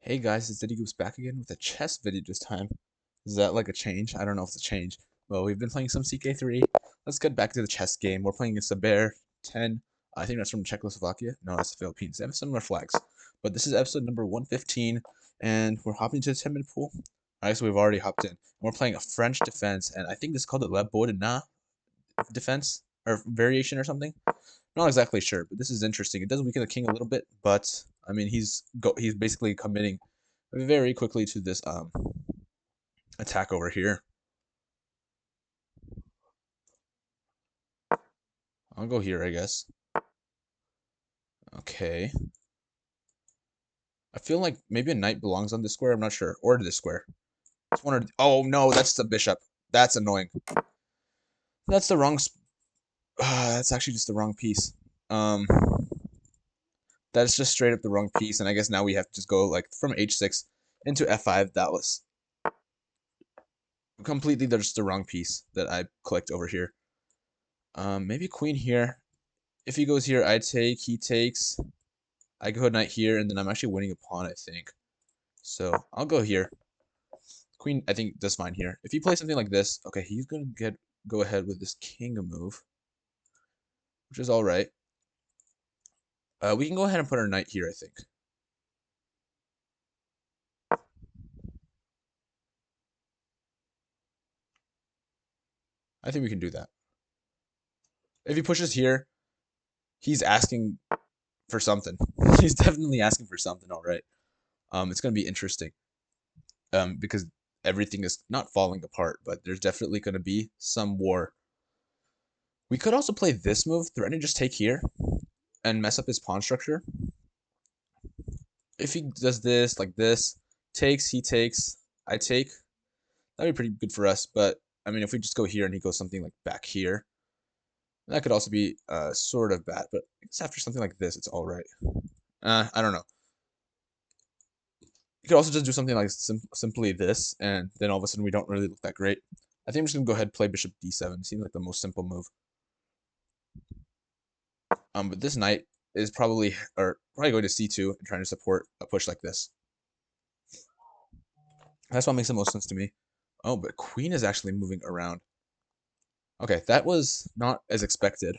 Hey guys, it's Diddy Goose back again with a chess video this time. Is that like a change? I don't know if it's a change. Well, we've been playing some CK3. Let's get back to the chess game. We're playing a Saber 10. I think that's from Czechoslovakia. No, that's the Philippines. They have similar flags. But this is episode number 115, and we're hopping to the 10-minute pool. Alright, so we've already hopped in. We're playing a French defense, and I think this is called the Le Bourdonnais defense, or variation or something. Not exactly sure, but this is interesting. It does weaken the king a little bit, but I mean he's basically committing very quickly to this attack over here. I'll go here, I guess. Okay. I feel like maybe a knight belongs on this square. I'm not sure, or this square. It's one or oh no, that's the bishop. That's annoying. That's the wrong. That's actually just the wrong piece. Um, that's just straight up the wrong piece, and I guess now we have to just go like from h6 into f5. That was completely just the wrong piece that I clicked over here. Maybe queen here. If he goes here, I take, he takes. I go knight here, and then I'm actually winning a pawn, I think. So I'll go here. Queen, I think, does fine here. If he plays something like this, okay, he's gonna go ahead with this king move, which is all right. We can go ahead and put our knight here, I think. I think we can do that. If he pushes here, he's asking for something. He's definitely asking for something, all right. It's gonna be interesting. Because everything is not falling apart, but there's definitely gonna be some war. We could also play this move, threaten just take here, and mess up his pawn structure. If he does this, like this, takes, he takes, I take, that'd be pretty good for us. But, I mean, if we just go here and he goes something like back here, that could also be sort of bad. But I guess after something like this, it's all right. I don't know. You could also just do something like simply this, and then all of a sudden we don't really look that great. I think I'm just going to go ahead and play bishop d7. Seems like the most simple move. But this knight is probably going to c2 and trying to support a push like this. That's what makes the most sense to me. Oh, but queen is actually moving around. Okay, that was not as expected.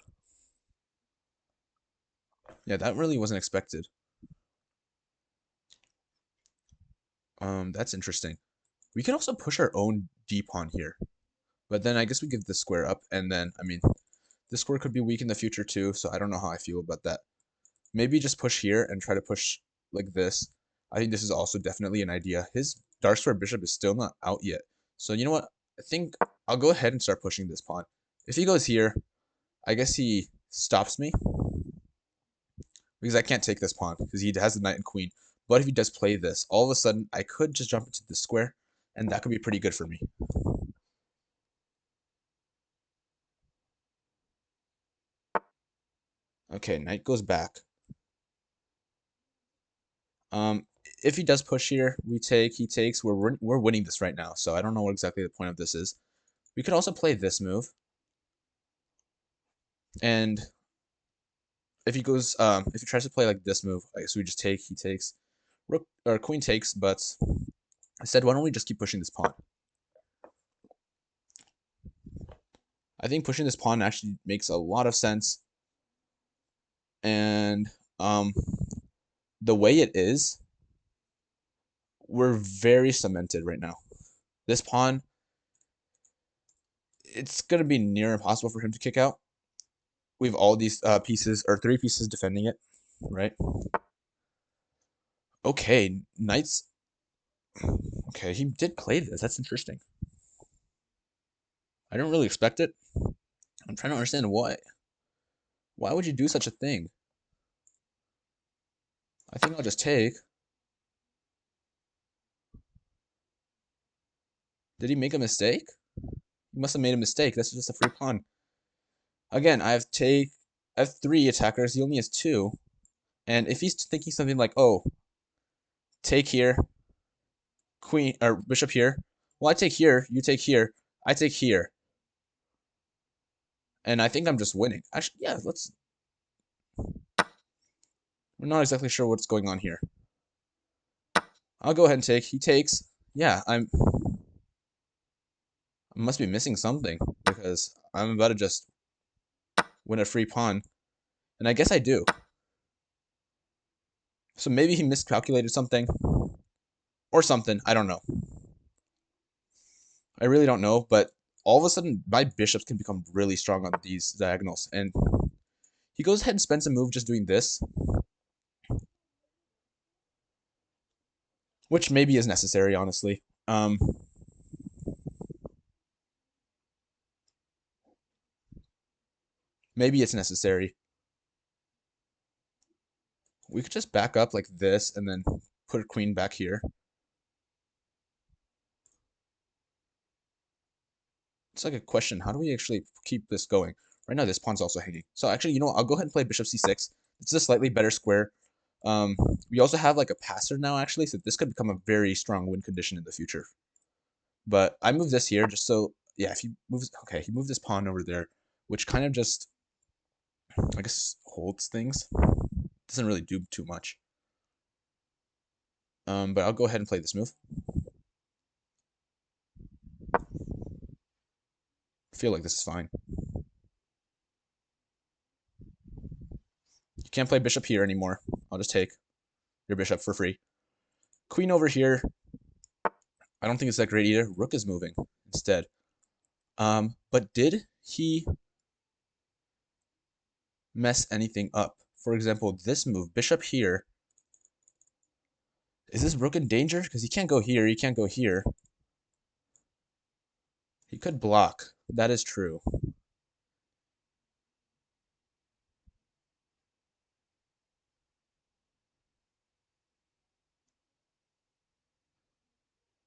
Yeah, that really wasn't expected. That's interesting. We could also push our own d-pawn here. But then I guess we give the square up, and then, I mean, this square could be weak in the future too, so I don't know how I feel about that. Maybe just push here and try to push like this. I think this is also definitely an idea. His dark square bishop is still not out yet. So you know what? I think I'll go ahead and start pushing this pawn. If he goes here, I guess he stops me. Because I can't take this pawn, because he has the knight and queen. But if he does play this, all of a sudden, I could just jump into this square, and that could be pretty good for me. Okay, knight goes back. If he does push here, we take, he takes. We're winning this right now, so I don't know what exactly the point of this is. We could also play this move. And if he goes, if he tries to play like this move, I guess we just take, he takes. Rook, or queen takes, but I said, why don't we just keep pushing this pawn? I think pushing this pawn actually makes a lot of sense. And the way it is, we're very cemented right now. This pawn, it's going to be near impossible for him to kick out. We have all these pieces, or 3 pieces defending it, right? Okay, knights. Okay, he did play this. That's interesting. I didn't really expect it. I'm trying to understand why. Why would you do such a thing? I think I'll just take. Did he make a mistake? He must have made a mistake. That's just a free pawn. Again, I have 3 attackers. He only has 2. And if he's thinking something like, oh, take here, queen or bishop here. Well, I take here, you take here, I take here. And I think I'm just winning. Actually, yeah, let's. We're not exactly sure what's going on here. I'll go ahead and take. He takes. Yeah, I must be missing something because I'm about to just win a free pawn. And I guess I do. So maybe he miscalculated something or something. I don't know. I really don't know, but all of a sudden my bishops can become really strong on these diagonals. And he goes ahead and spends a move just doing this, which maybe is necessary, honestly. Maybe it's necessary. We could just back up like this and then put a queen back here. It's like a question. How do we actually keep this going? Right now, this pawn's also hanging. So actually, you know what? I'll go ahead and play bishop c6. It's a slightly better square. We also have like a passer now, actually, so this could become a very strong win condition in the future. But I move this here just so, yeah, if he moves, okay, he moved this pawn over there, which kind of just, I guess, holds things. Doesn't really do too much. But I'll go ahead and play this move. I feel like this is fine. You can't play bishop here anymore. I'll just take your bishop for free. Queen over here. I don't think it's that great either. Rook is moving instead. But did he mess anything up? For example, this move, bishop here. Is this rook in danger? Because he can't go here, he can't go here. He could block. That is true.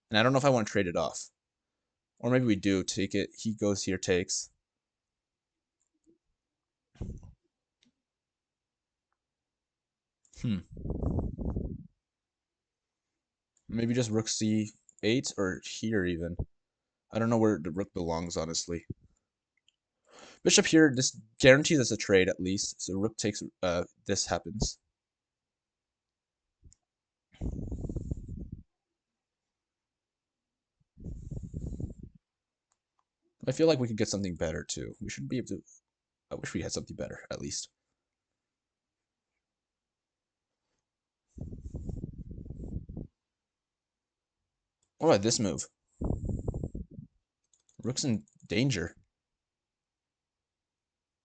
And I don't know if I want to trade it off. Or maybe we do. Take it. He goes here, takes. Maybe just rook c8 or here even. I don't know where the rook belongs, honestly. Bishop here, this guarantees us a trade at least. So rook takes, this happens. I feel like we could get something better too. We should be able to, I wish we had something better at least. What about this move? Rook's in danger.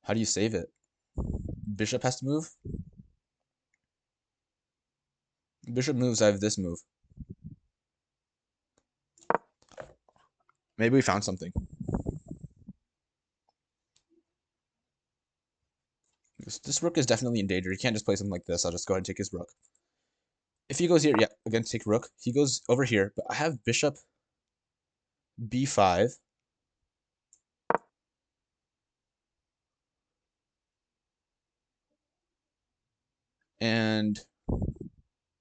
How do you save it? Bishop has to move? Bishop moves, I have this move. Maybe we found something. This rook is definitely in danger. He can't just play something like this. I'll just go ahead and take his rook. If he goes here, yeah, again, take rook. He goes over here, but I have bishop b5. And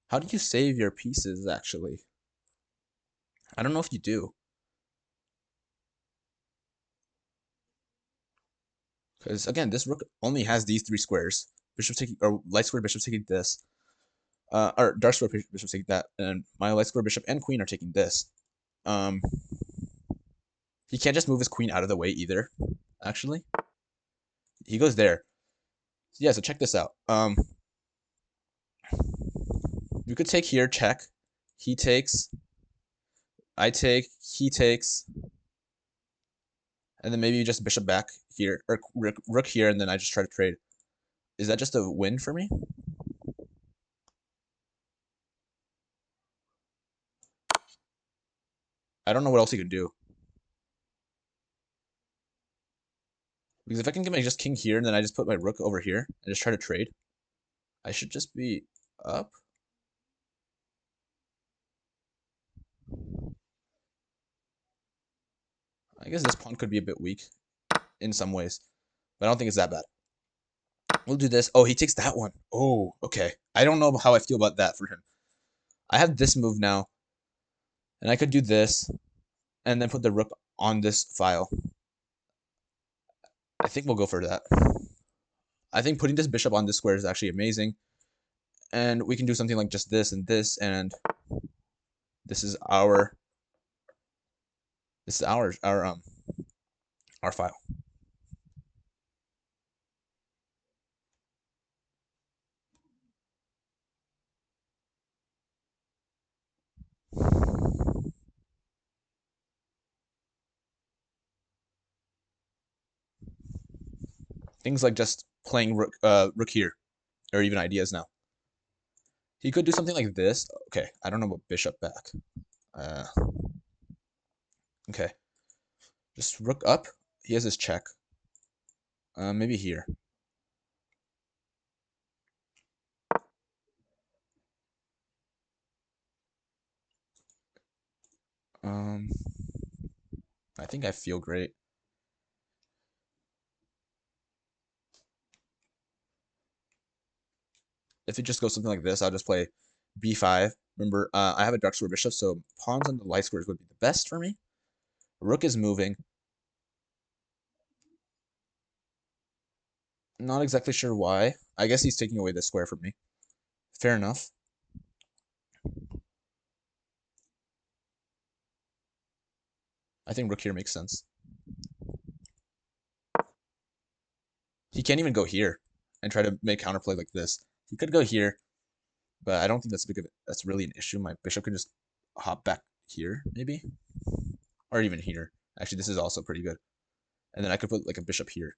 how do you save your pieces, actually? I don't know if you do. Because, again, this rook only has these three squares. Bishop taking, or light square bishop taking this. Or dark square bishop taking that. And my light square bishop and queen are taking this. He can't just move his queen out of the way either, actually. He goes there. Yeah, so check this out. You could take here, check. He takes. I take. He takes. And then maybe just bishop back here, or rook here, and then I just try to trade. Is that just a win for me? I don't know what else he could do. Because if I can get my just king here, and then I just put my rook over here, and just try to trade, I should just be up. I guess this pawn could be a bit weak in some ways, but I don't think it's that bad. We'll do this. Oh, he takes that one. Oh, okay. I don't know how I feel about that for him. I have this move now, and I could do this, and then put the rook on this file. I think we'll go for that. I think putting this bishop on this square is actually amazing. And we can do something like just this and this, and This is our our file. Things like just playing rook here, or even ideas now. He could do something like this. Okay, I don't know about bishop back. Uh, okay, just rook up. He has his check. Maybe here. Um, I think I feel great. If it just goes something like this, I'll just play b5. Remember, I have a dark square bishop, so pawns on the light squares would be the best for me. Rook is moving. Not exactly sure why. I guess he's taking away this square from me. Fair enough. I think rook here makes sense. He can't even go here and try to make counterplay like this. He could go here, but I don't think that's really an issue. My bishop could just hop back here, maybe, or even here. Actually, this is also pretty good. And then I could put like a bishop here.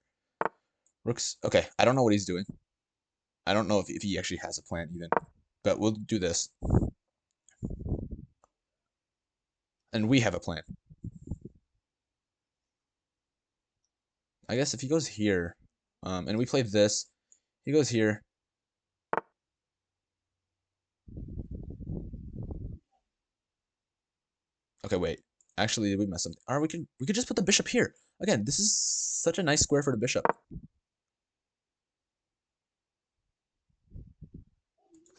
Rook's okay. I don't know what he's doing. I don't know if he actually has a plan even, but we'll do this. And we have a plan. I guess if he goes here, and we play this, he goes here. Okay, wait. Actually, we messed up. Or we could just put the bishop here. Again, this is such a nice square for the bishop.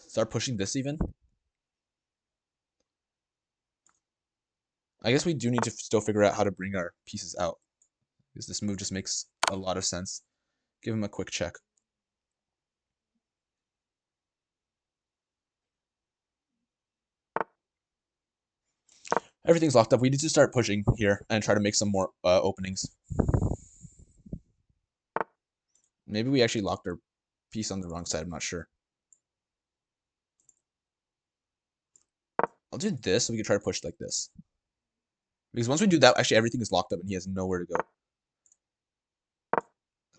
Start pushing this even. I guess we do need to still figure out how to bring our pieces out, because this move just makes a lot of sense. Give him a quick check. Everything's locked up. We need to start pushing here and try to make some more openings. Maybe we actually locked our piece on the wrong side. I'm not sure. I'll do this so we can try to push like this. Because once we do that, actually everything is locked up and he has nowhere to go.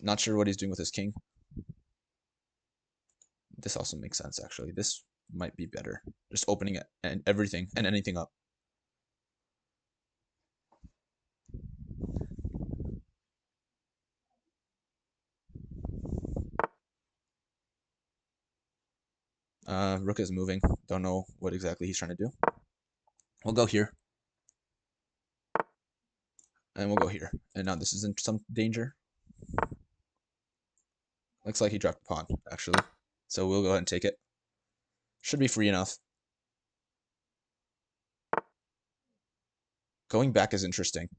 Not sure what he's doing with his king. This also makes sense, actually. This might be better. Just opening it and everything and anything up. Rook is moving. Don't know what exactly he's trying to do. We'll go here. And we'll go here. And now this is in some danger. Looks like he dropped a pawn, actually. So we'll go ahead and take it. Should be free enough. Going back is interesting.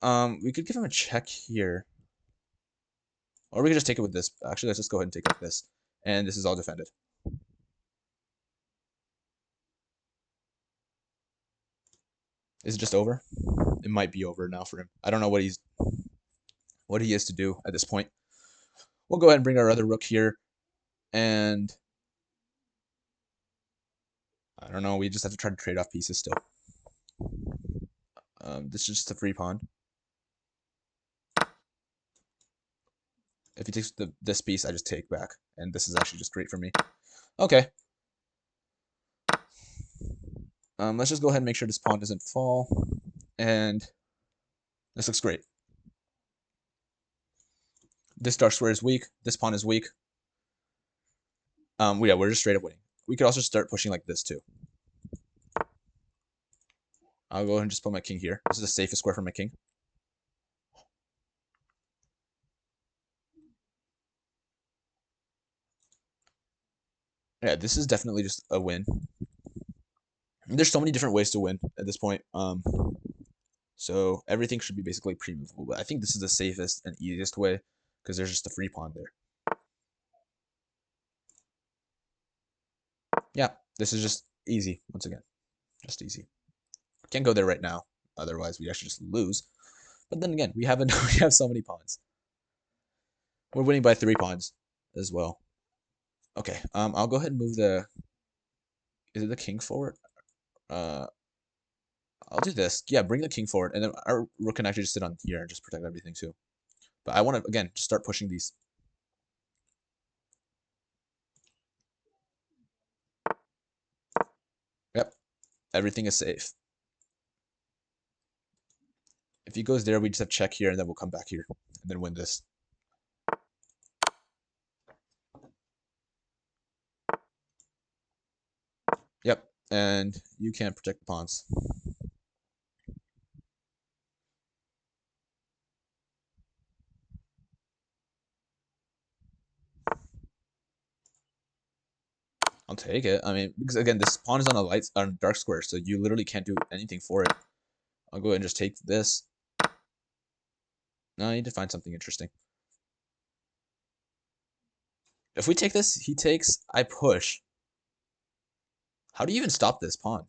We could give him a check here. Or we could just take it with this. Actually, let's just go ahead and take it with this. And this is all defended. Is it just over? It might be over now for him. I don't know what he is to do at this point. We'll go ahead and bring our other rook here. And I don't know. We just have to try to trade off pieces still. This is just a free pawn. If he takes this piece, I just take back. And this is actually just great for me. Okay. Let's just go ahead and make sure this pawn doesn't fall. And this looks great. This dark square is weak. This pawn is weak. Yeah, we're just straight up winning. We could also start pushing like this too. I'll go ahead and just put my king here. This is the safest square for my king. Yeah, this is definitely just a win. There's so many different ways to win at this point. So everything should be basically pre-movable. But I think this is the safest and easiest way because there's just a free pawn there. Yeah, this is just Easy, once again. Just easy. Can't go there right now. Otherwise, we actually just lose. But then again, we have we have so many pawns. We're winning by 3 pawns as well. Okay, I'll go ahead and move the... Is it the king forward? Uh, I'll do this. Yeah, bring the king forward, and then our rook can actually just sit on here and just protect everything too. But I want to, again, just start pushing these. Yep, everything is safe. If he goes there, we just have check here, and then we'll come back here, and then win this. Yep, and you can't protect the pawns. I'll take it. I mean, because again, this pawn is on a dark square, so you literally can't do anything for it. I'll go ahead and just take this. No, I need to find something interesting. If we take this, he takes, I push. How do you even stop this pawn?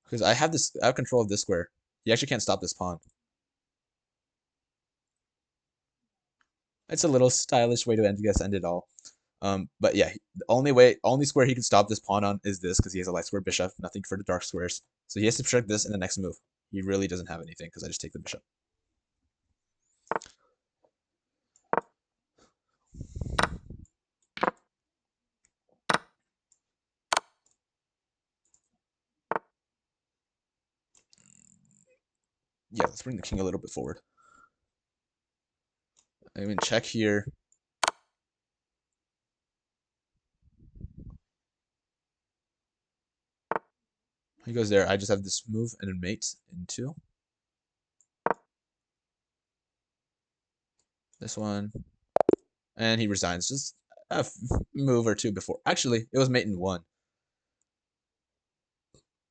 Because I have control of this square. He actually can't stop this pawn. It's a little stylish way to end it all. But yeah, the only square he can stop this pawn on is this, because he has a light square bishop, nothing for the dark squares. So he has to protect this in the next move. He really doesn't have anything, because I just take the bishop. Yeah, let's bring the king a little bit forward. I mean, check here. He goes there. I just have this move and a mate into this one. And he resigns. Just a move or two before. Actually, it was mate in 1.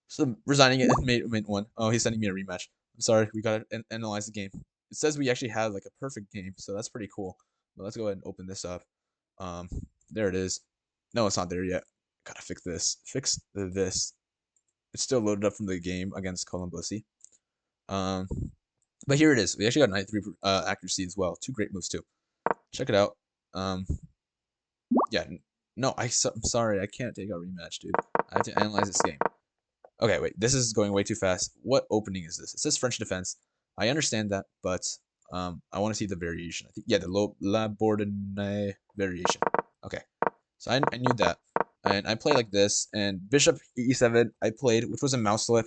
So resigning it, mate 1. Oh, he's sending me a rematch. I'm sorry. We gotta analyze the game. It says we actually had like a perfect game, so that's pretty cool. But let's go ahead and open this up. Um, there it is. No, it's not there yet. Gotta fix this. Fix this. It's still loaded up from the game against Columbusi. But here it is. We actually got knight 3 accuracy as well. 2 great moves too. Check it out. Yeah. No, I'm sorry. I can't take a rematch, dude. I have to analyze this game. Okay, wait. This is going way too fast. What opening is this? It says French defense. I understand that, but I want to see the variation. I think yeah, the La Bourdonnais variation. Okay, so I knew that, and I play like this. And Bishop E7 I played, which was a mouse slip.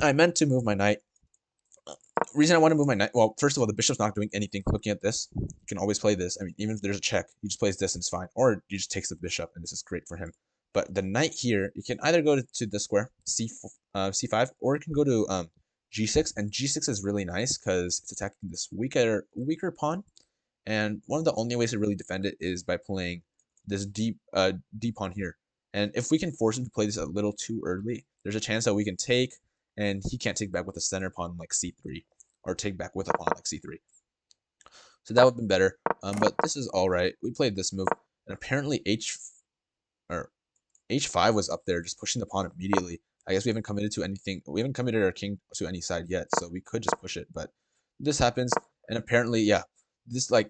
I meant to move my knight. Reason I want to move my knight. Well, first of all, the bishop's not doing anything. Looking at this, you can always play this. I mean, even if there's a check, he just plays this and it's fine. Or he just takes the bishop, and this is great for him. But the knight here, you can either go to the square c5, or it can go to g6, and g6 is really nice because it's attacking this weaker pawn. And one of the only ways to really defend it is by playing this deep pawn here. And if we can force him to play this a little too early, there's a chance that we can take, and he can't take back with a center pawn like c3, or take back with a pawn like c3. So that would have been better. But this is all right. We played this move, and apparently h5 was up there, just pushing the pawn immediately. I guess we haven't committed to anything. We haven't committed our king to any side yet, so we could just push it. But this happens, and apparently, yeah, this like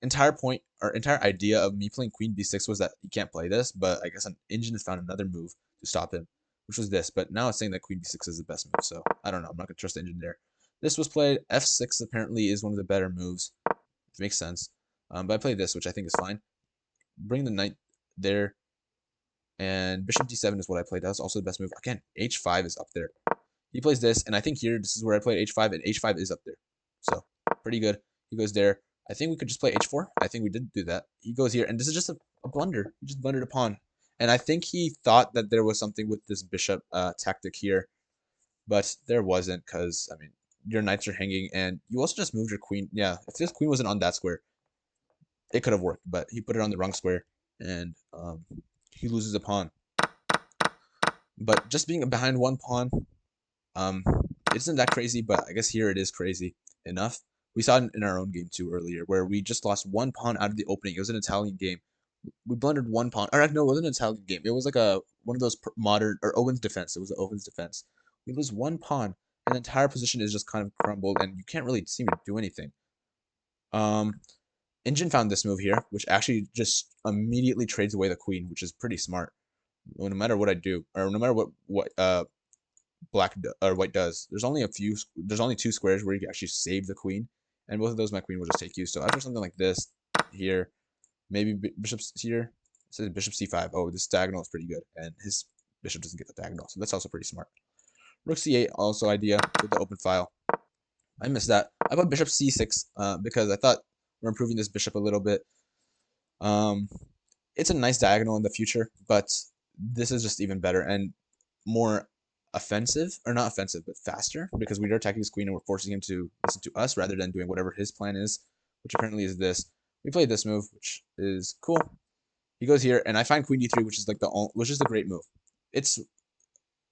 entire point or entire idea of me playing queen b6 was that you can't play this. But I guess an engine has found another move to stop him, which was this. But now it's saying that queen b6 is the best move, so I don't know. I'm not gonna trust the engine there. This was played. F6 apparently is one of the better moves. It makes sense. But I played this, which I think is fine. Bring the knight there. And bishop d7 is what I played. That was also the best move. Again, h5 is up there. He plays this, and I think here, this is where I played h5, and h5 is up there. So, pretty good. He goes there. I think we could just play h4. I think we did do that. He goes here, and this is just a blunder. He just blundered a pawn. And I think he thought that there was something with this bishop tactic here, but there wasn't, because, I mean, your knights are hanging, and you also just moved your queen. Yeah, if this queen wasn't on that square, it could have worked, but he put it on the wrong square, and he loses a pawn. But just being behind 1 pawn, isn't that crazy, but I guess here it is crazy enough. We saw it in our own game too earlier, where we just lost one pawn out of the opening. It was an Italian game. We blundered one pawn. Or no, it wasn't an Italian game. It was like a one of those modern or Owen's defense. It was Owen's defense. We lose one pawn, and the entire position is just kind of crumbled, and you can't really seem to do anything. Engine found this move here, which actually just immediately trades away the queen, which is pretty smart. Well, no matter what I do, or no matter what black or white does, there's only two squares where you can actually save the queen, and both of those my queen will just take you. So after something like this here, maybe bishop's here. It says bishop c5. Oh, this diagonal is pretty good, and his bishop doesn't get the diagonal, so that's also pretty smart. Rook c8 also idea with the open file. I missed that. I put bishop c6 because I thought we're improving this bishop a little bit. It's a nice diagonal in the future, but this is just even better and more offensive, or not offensive, but faster, because we are attacking his queen and we're forcing him to listen to us rather than doing whatever his plan is, which apparently is this. We played this move, which is cool. He goes here, and I find queen d3, which is like which is a great move. It's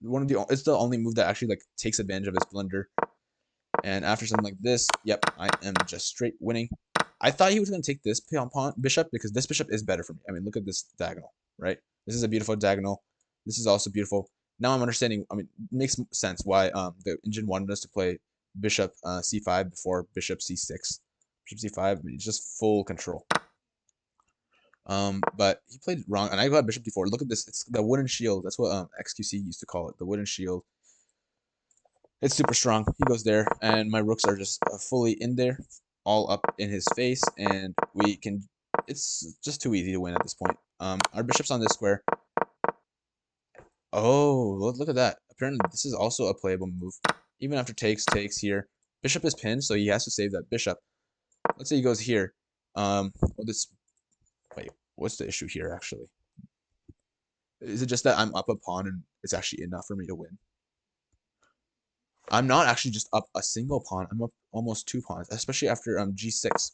the only move that actually like takes advantage of his blunder. And after something like this, yep, I am just straight winning. I thought he was going to take this pawn bishop because this bishop is better for me. I mean, look at this diagonal, right? This is a beautiful diagonal. This is also beautiful. Now I'm understanding. I mean, it makes sense why the engine wanted us to play bishop c5 before bishop c6. Bishop c5, I mean, it's just full control. But he played wrong, and I got bishop d4. Look at this. It's the wooden shield. That's what XQC used to call it, the wooden shield. It's super strong. He goes there, and my rooks are just fully in there, all up in his face, and we can. It's just too easy to win at this point. Our bishop's on this square. Oh, look at that. Apparently, this is also a playable move. Even after takes here, bishop is pinned, so he has to save that bishop. Let's say he goes here. Well, wait, what's the issue here, actually? Is it just that I'm up a pawn and it's actually enough for me to win? I'm not actually just up a single pawn. I'm up almost two pawns, especially after g6.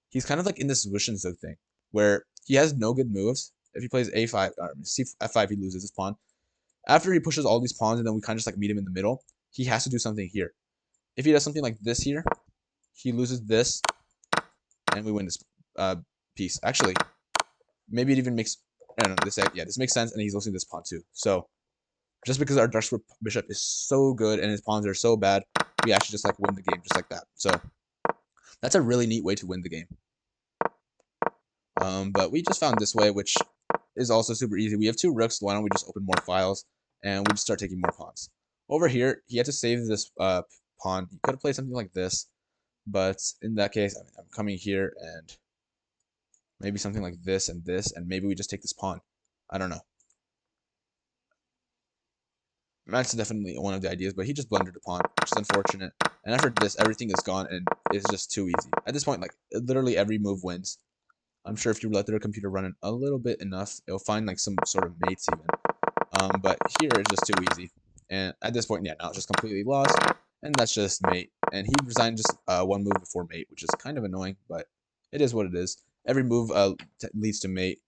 He's kind of like in this Wishenzo thing, where he has no good moves. If he plays a5, f5, he loses his pawn. After he pushes all these pawns and then we kind of just like meet him in the middle, he has to do something here. If he does something like this here, he loses this, and we win this piece. Actually, maybe it even makes, I don't know, this makes sense, and he's losing this pawn too. So just because our dark square bishop is so good and his pawns are so bad, we actually just like win the game just like that. So that's a really neat way to win the game. But we just found this way, which is also super easy. We have two rooks. Why don't we just open more files and we just start taking more pawns? Over here, he had to save this pawn. He could have played something like this, but in that case, I mean, I'm coming here and maybe something like this, and maybe we just take this pawn. I don't know. That's definitely one of the ideas, but he just blundered a pawn, which is unfortunate. And after this, everything is gone, and it's just too easy. At this point, like, literally every move wins. I'm sure if you let the computer run it a little bit enough, it'll find, like, some sort of mates even. But here, it's just too easy. And at this point, yeah, now it's just completely lost, and that's just mate. And he resigned just one move before mate, which is kind of annoying, but it is what it is. Every move leads to mate.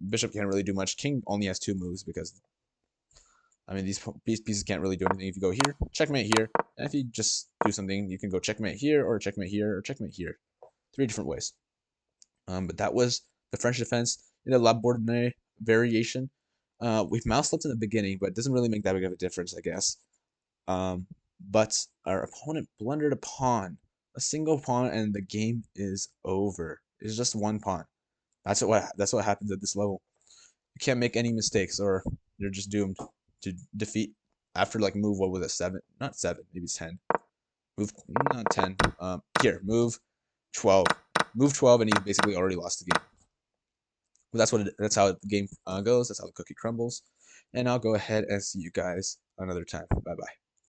Bishop can't really do much. King only has two moves because, I mean, these pieces can't really do anything. If you go here, checkmate here, and if you just do something, you can go checkmate here, or checkmate here, or checkmate here. 3 different ways. But that was the French defense in the La Bourdonnais variation. We've mouse slipped in the beginning, but it doesn't really make that big of a difference, I guess. But our opponent blundered a pawn, a single pawn, and the game is over. It's just one pawn. That's what happens at this level. You can't make any mistakes, or you're just doomed to defeat after like move, what was it, 7? Not 7, maybe it's 10. Move, not 10. Here, move 12. Move 12, and he's basically already lost the game. But that's how the game goes. That's how the cookie crumbles. And I'll go ahead and see you guys another time. Bye bye.